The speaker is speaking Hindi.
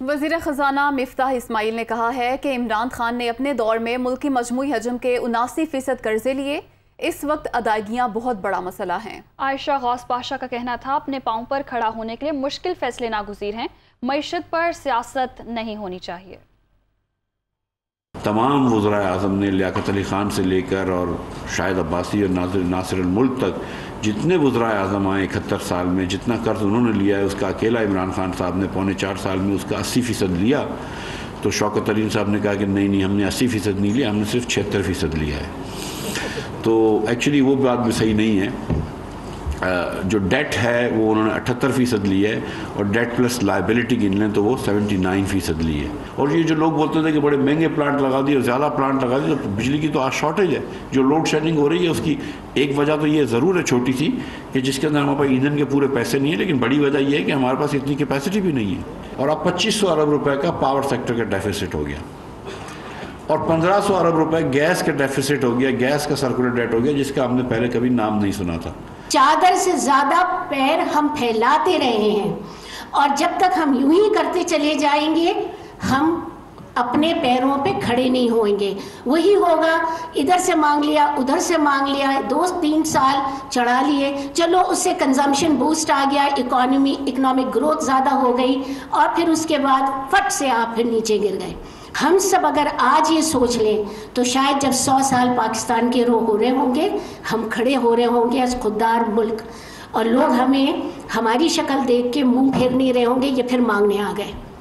वज़ीर ख़ज़ाना मिफ्ताह इस्माइल ने कहा है कि इमरान खान ने अपने दौर में मुल्की मजमूई हजम के 79% कर्जे लिए। इस वक्त अदायगियाँ बहुत बड़ा मसला हैं। आयशा गौस पाशा का कहना था, अपने पाँव पर खड़ा होने के लिए मुश्किल फैसले नागुज़ीर हैं, मईशत पर सियासत नहीं होनी चाहिए। तमाम वज़राए आज़म ने लियाकत अली ख़ान से लेकर और शाहिद अब्बासी और नासिर अल मुल्क तक जितने वज़राए आज़म आए 71 साल में, जितना कर्ज उन्होंने लिया है उसका अकेला इमरान खान साहब ने पौने 4 साल में उसका 80% लिया। तो शौकत तरीन साहब ने कहा कि नहीं हमने 80% नहीं लिया, हमने सिर्फ 76% लिया है। तो एक्चुअली वो बात भी सही नहीं है। जो डेट है वो उन्होंने 78% ली है और डेट प्लस लाइबिलिटी गिन लें तो वो 79% ली है। और ये जो लोग बोलते थे कि बड़े महंगे प्लांट लगा दिए, ज़्यादा प्लांट लगा दिए, तो बिजली की तो आज शॉर्टेज है। जो लोड शेडिंग हो रही है उसकी एक वजह तो ये ज़रूर है छोटी सी कि जिसके अंदर हमारे पास ईंधन के पूरे पैसे नहीं है, लेकिन बड़ी वजह यह है कि हमारे पास इतनी कैपेसिटी भी नहीं है। और अब 2500 अरब रुपये का पावर सेक्टर का डेफिसिट हो गया और 1500 अरब रुपये गैस का डेफिसिट हो गया, गैस का सर्कुलर डेट हो गया, जिसका हमने पहले कभी नाम नहीं सुना था। चादर से ज्यादा पैर हम फैलाते रहे हैं और जब तक हम यूं ही करते चले जाएंगे हम अपने पैरों पे खड़े नहीं होंगे। वही होगा, इधर से मांग लिया उधर से मांग लिया, 2-3 साल चढ़ा लिए, चलो उससे कंजम्पशन बूस्ट आ गया, इकोनॉमिक ग्रोथ ज़्यादा हो गई और फिर उसके बाद फट से आप फिर नीचे गिर गए। हम सब अगर आज ये सोच लें तो शायद जब 100 साल पाकिस्तान के हो रहे होंगे, हम खड़े हो रहे होंगे एज खुददार मुल्क और लोग हमें हमारी शक्ल देख के मुंह फेर नहीं रहे होंगे, ये फिर मांगने आ गए।